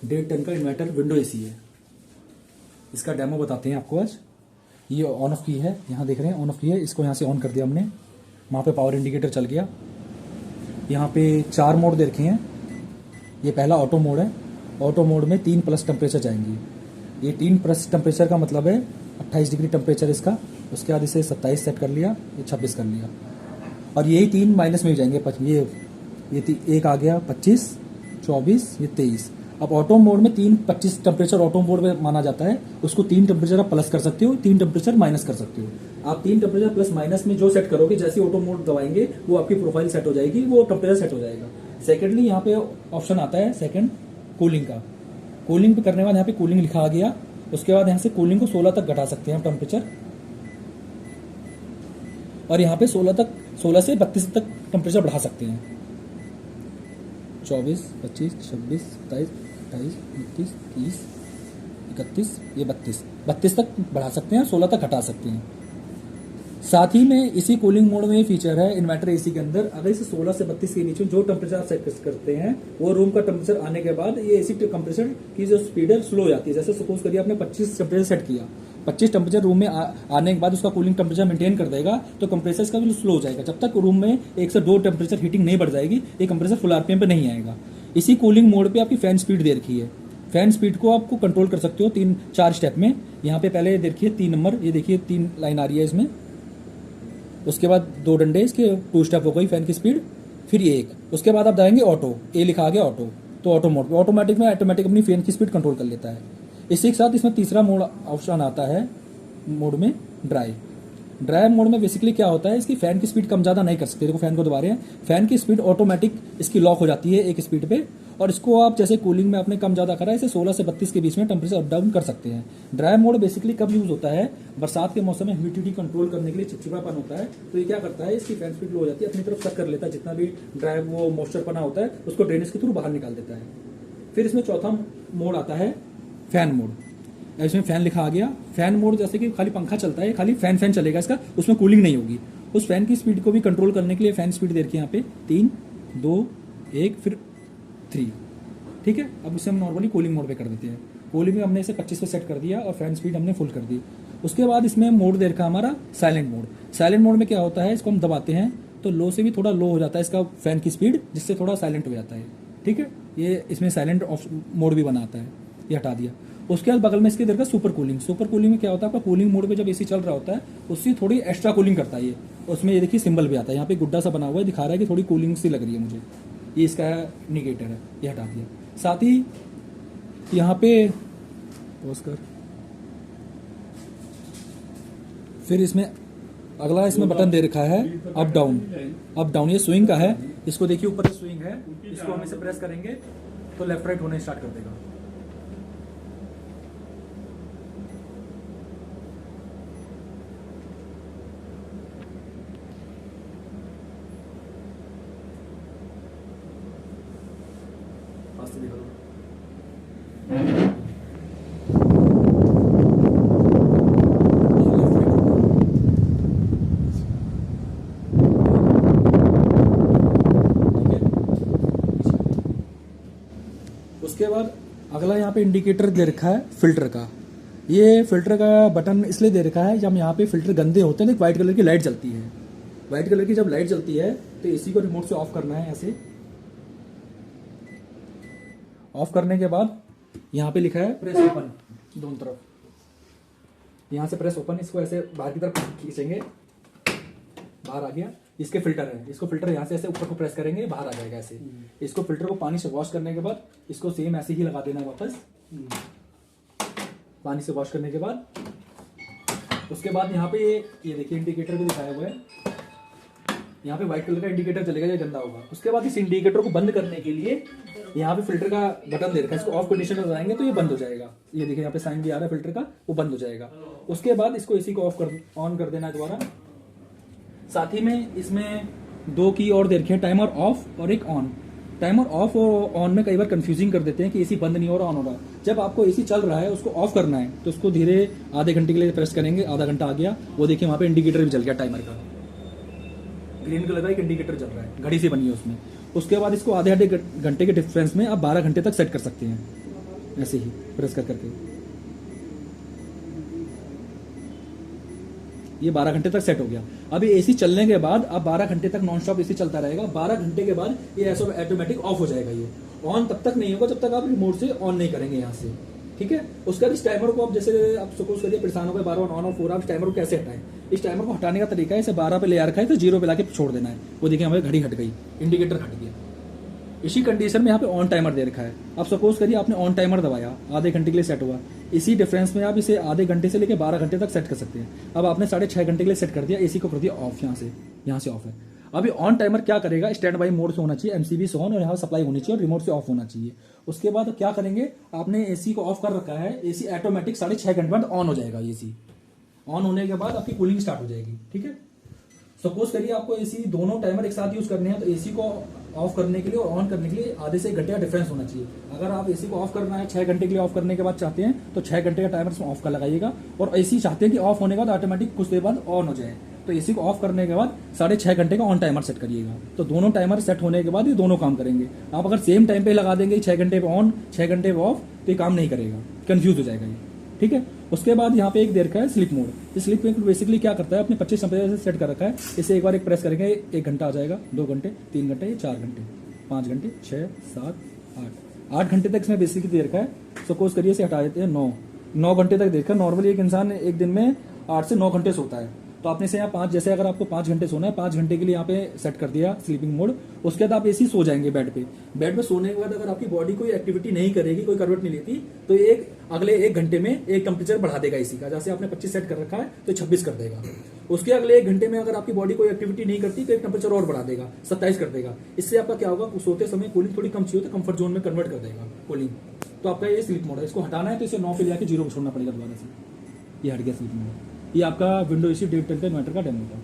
1.5 ton का inverter window AC है। इसका डेमो बताते हैं आपको आज। ये ऑन ऑफ की है, यहाँ देख रहे हैं ऑन ऑफ की है। इसको यहाँ से ऑन कर दिया हमने, वहाँ पे पावर इंडिकेटर चल गया। यहाँ पे 4 मोड दे रखे हैं। ये पहला ऑटो मोड है। ऑटो मोड में 3+ टेम्परेचर जाएंगी। ये 3+ टेम्परेचर का मतलब है 28 डिग्री टेम्परेचर इसका। उसके बाद इसे 27 सेट कर लिया, ये 26 कर लिया, और यही 3 माइनस में ही जाएंगे। ये एक आ गया 25, 24, ये 23। अब ऑटो मोड में 3-25 टेम्परेचर ऑटो मोड में माना जाता है। उसको 3 टेम्परेचर आप प्लस कर सकते हो, 3 टेम्परेचर माइनस कर सकते हो। आप 3 टेम्परेचर प्लस माइनस में जो सेट करोगे, जैसे ऑटो मोड दबाएंगे वो आपकी प्रोफाइल सेट हो जाएगी, वो टेम्परेचर सेट हो जाएगा। सेकेंडली यहाँ पे ऑप्शन आता है सेकेंड कूलिंग का। कूलिंग पे करने के बाद यहाँ पे कूलिंग लिखा आ गया। उसके बाद यहाँ से कूलिंग को 16 तक घटा सकते हैं टेम्परेचर, और यहाँ पे 16 से 32 तक टेम्परेचर बढ़ा सकते हैं। 24, 25, 26, 27, 28, 29, 30, 31, ये 32 तक बढ़ा सकते हैं, 16 तक घटा सकते हैं। साथ ही में इसी कूलिंग मोड में ये फीचर है इन्वर्टर एसी के अंदर, अगर इसे 16 से 32 के बीच में जो टेम्परेचर आप सेट करते हैं, वो रूम का टेम्परेचर आने के बाद ये एसी कंप्रेसर की जो स्पीड है स्लो हो जाती है। जैसे सपोज करिए आपने 25 टेम्परेचर सेट किया, 25 टेम्परेचर रूम में आने के बाद उसका कूलिंग टेम्परेचर मेंटेन कर देगा, तो कंप्रेसर का भी स्लो हो जाएगा। जब तक रूम में 1 से 2 टेम्परेचर हीटिंग नहीं बढ़ जाएगी, ये कंप्रेसर फुल आरपीएम पे नहीं आएगा। इसी कूलिंग मोड पे आपकी फैन स्पीड दे रखी है। फैन स्पीड को आपको कंट्रोल कर सकते हो 3-4 स्टेप में। यहाँ पे पहले देखिए 3 नंबर, ये देखिए 3 लाइन आ रही है इसमें। उसके बाद 2 डंडे, इसके 2 स्टेप हो गई फैन की स्पीड, फिर ये 1। उसके बाद आप जाएंगे ऑटो, ए लिखा आ गया ऑटो, तो ऑटो मोड ऑटोमेटिक में ऑटोमेटिक अपनी फैन की स्पीड कंट्रोल कर लेता है। इसी के साथ इसमें तीसरा मोड ऑप्शन आता है मोड में ड्राई मोड में बेसिकली क्या होता है, इसकी फैन की स्पीड कम ज़्यादा नहीं कर सकते। देखो फैन को दबा रहे हैं, फैन की स्पीड ऑटोमेटिक इसकी लॉक हो जाती है एक स्पीड पे, और इसको आप जैसे कूलिंग में आपने कम ज़्यादा करा, इसे 16 से 32 के बीच में टेम्परेचर अप डाउन कर सकते हैं। ड्राई मोड बेसिकली कब यूज होता है, बरसात के मौसम में ह्यूमिडिटी कंट्रोल करने के लिए, चिपचिपापन होता है, तो ये क्या करता है, इसकी फैन स्पीड लो हो जाती है, अपनी तरफ सक कर लेता है, जितना भी ड्राई वो मॉइस्चरपना होता है उसको ड्रेनेज के थ्रू बाहर निकाल देता है। फिर इसमें चौथा मोड आता है फैन मोड। इसमें फैन लिखा आ गया। फैन मोड जैसे कि खाली पंखा चलता है, खाली फैन चलेगा इसका, उसमें कूलिंग नहीं होगी। उस फैन की स्पीड को भी कंट्रोल करने के लिए फैन स्पीड दे रखी है यहाँ पे 3, 2, 1, फिर 3। ठीक है, अब इसे हम नॉर्मली कूलिंग मोड पे कर देते हैं। कूलिंग में हमने इसे 25 पे सेट कर दिया और फैन स्पीड हमने फुल कर दी। उसके बाद इसमें मोड दे रखा हमारा साइलेंट मोड। साइलेंट मोड में क्या होता है, इसको हम दबाते हैं तो लो से भी थोड़ा लो हो जाता है इसका फैन की स्पीड, जिससे थोड़ा साइलेंट हो जाता है। ठीक है, ये इसमें साइलेंट मोड भी बनाता है, ये हटा दिया। उसके बाद बगल में इसके देखा सुपर कूलिंग। सुपर कूलिंग में क्या होता है, आपका कूलिंग मोड पे जब एसी चल रहा होता है उससे थोड़ी एक्स्ट्रा कूलिंग करता है ये। उसमें ये देखिए सिंबल भी आता है, यहाँ पे गुड्डा सा बना हुआ है, दिखा रहा है कि थोड़ी कूलिंग सी लग रही है मुझे, ये इसका इंडिकेटर है, ये हटा दिया। साथ ही यहाँ पे पॉज कर, फिर इसमें अगला इसमें बटन दे रखा है अप डाउन, ये स्विंग का है। इसको देखिए ऊपर से स्विंग है, इसको हम इसे प्रेस करेंगे तो लेफ्ट राइट होने स्टार्ट कर देगा। उसके बाद अगला यहाँ पे इंडिकेटर दे रखा है फिल्टर का। ये फिल्टर का बटन इसलिए दे रखा है, जब यहाँ पे फिल्टर गंदे होते हैं तो व्हाइट कलर की लाइट जलती है। व्हाइट कलर की जब लाइट जलती है तो एसी को रिमोट से ऑफ करना है। ऐसे ऑफ करने के बाद यहाँ पे लिखा है प्रेस ओपन, दोनों तरफ यहाँ से प्रेस ओपन, इसको ऐसे बाहर की तरफ खींचेंगे, बाहर आ गया। इसके फिल्टर है, इसको फिल्टर यहाँ से ऐसे ऊपर को प्रेस करेंगे, बाहर आ जाएगा ऐसे। इसको फिल्टर को पानी से वॉश करने के बाद इसको सेम ऐसे ही लगा देना वापस, पानी से वॉश करने के बाद। उसके बाद यहाँ पे ये देखिए इंडिकेटर भी दिखाया हुआ है, यहाँ पे व्हाइट कलर का इंडिकेटर चलेगा, ये गंदा होगा। उसके बाद इस इंडिकेटर को बंद करने के लिए यहाँ पे फिल्टर का बटन दे रखा है, इसको ऑफ कंडीशन में लगाएंगे तो ये बंद हो जाएगा। ये देखिए यहाँ पे साइन भी आ रहा है फिल्टर का, वो बंद हो जाएगा। उसके बाद इसको एसी को ऑन कर देना है दोबारा। साथ ही में इसमें 2 की और दे रखे हैं, टाइमर ऑफ और एक ऑन। टाइमर ऑफ और ऑन में कई बार कंफ्यूजिंग कर देते हैं कि एसी बंद नहीं हो रहा, ऑन हो रहा। जब आपको एसी चल रहा है उसको ऑफ करना है तो उसको धीरे आधे घंटे के लिए प्रेस करेंगे, आधा घंटा आ गया, वो देखिए वहाँ पे इंडिकेटर भी चल गया, टाइमर का ग्रीन कलर का एक इंडिकेटर चल रहा है, घड़ी से बनी है उसमें। उसके बाद इसको आधे घंटे के डिफरेंस में आप 12 घंटे तक सेट कर सकते हैं। ऐसे ही प्रेस कर करके। ये 12 घंटे तक सेट हो गया। अब ये एसी चलने के बाद अब 12 घंटे तक नॉन स्टॉप एसी चलता रहेगा। 12 घंटे के बाद ये ऐसा ऑटोमेटिक ऑफ हो जाएगा। ये ऑन तब तक नहीं होगा जब तक आप रिमोट से ऑन नहीं करेंगे यहाँ से, ठीक है। उसके बाद इस टाइमर को आप जैसे आप सपोज करिए परेशान हो गए, 12 ऑन ऑफ हो रहा, आप इस टाइमर को कैसे हटाएं। इस टाइमर को हटाने का तरीका है, इसे 12 पे ले रखा है तो 0 पे लाके छोड़ देना है। वो देखिए हमारी घड़ी हट गई, इंडिकेटर हट गया। इसी कंडीशन में यहाँ पे ऑन टाइमर दे रखा है। आप सपोज करिए आपने ऑन टाइमर दबाया, आधे घंटे के लिए सेट हुआ। इसी डिफरेंस में आप इसे आधे घंटे से लेकर 12 घंटे तक सेट कर सकते हैं। अब आपने 6.5 घंटे के लिए सेट कर दिया, एसी को कर दिया ऑफ, यहाँ से ऑफ है। अब ये ऑन टाइमर क्या करेगा, स्टैंड बाई मोड से होना चाहिए, एमसीबी से ऑन और यहाँ सप्लाई होनी चाहिए और रिमोट से ऑफ होना चाहिए। उसके बाद क्या करेंगे, आपने एसी को ऑफ कर रखा है, एसी ऑटोमेटिक 6.5 घंटे बाद ऑन हो जाएगा। एसी ऑन होने के बाद आपकी कूलिंग स्टार्ट हो जाएगी, ठीक है। सपोज करिए आपको एसी दोनों टाइमर एक साथ यूज करने हैं, तो एसी को ऑफ करने के लिए और ऑन करने के लिए आधे से 1 घंटे का डिफरेंस होना चाहिए। अगर आप एसी को ऑफ करना है 6 घंटे के लिए ऑफ करने के बाद चाहते हैं तो 6 घंटे का टाइमर इसमें ऑफ कर लगाइएगा। और एसी चाहते हैं कि ऑफ होने के बाद ऑटोमेटिक कुछ देर बाद ऑन हो जाए, तो एसी को ऑफ करने के बाद 6.5 घंटे का ऑन टाइमर सेट करिएगा। तो दोनों टाइमर सेट होने के बाद ये दोनों काम करेंगे। आप अगर सेम टाइम पे लगा देंगे 6 घंटे पे ऑन 6 घंटे पे ऑफ, तो ये काम नहीं करेगा, कंफ्यूज हो जाएगा ये, ठीक है। उसके बाद यहाँ पे एक देर का है स्लीप मोड। इस स्लीप मोड बेसिकली क्या करता है, अपने 25 टेम्परेचर से सेट कर रखा है। इसे एक बार एक प्रेस करेंगे 1 घंटा आ जाएगा, 2 घंटे, 3 घंटे, 4 घंटे, 5 घंटे, 6, 7, 8 घंटे तक इसमें बेसिकली देर का है। सपोज करिए इसे हटा देते हैं 9 घंटे तक देखा। नॉर्मली एक इंसान एक दिन में 8 से 9 घंटे सोता है, तो आपने से यहाँ 5, जैसे अगर आपको 5 घंटे सोना है, 5 घंटे के लिए यहाँ पे सेट कर दिया स्लीपिंग मोड। उसके बाद आप एसी सो जाएंगे बेड पे सोने के बाद अगर आपकी बॉडी कोई एक्टिविटी नहीं करेगी, कोई करवट नहीं लेती, तो अगले 1 घंटे में एक टेम्परेचर बढ़ा देगा एसी का। जैसे आपने 25 सेट कर रखा है तो 26 कर देगा। उसके अगले 1 घंटे में अगर आपकी बॉडी कोई एक्टिविटी नहीं करती तो एक टेम्परेचर और बढ़ा देगा, 27 कर देगा। इससे आपका क्या होगा, सोते समय कूलिंग थोड़ी कम चाहिए तो कंफर्ट जोन में कन्वर्ट कर देगा कूलिंग। तो आपका ये स्लीप मोड है। इसको हटाना है तो इसे 9 पे लेकर 0 पे छोड़ना पड़ेगा दोबारा से। ये हट गया स्लीप मोड। ये आपका विंडो एसी 1.5 टन का इन्वर्टर का डेमो था।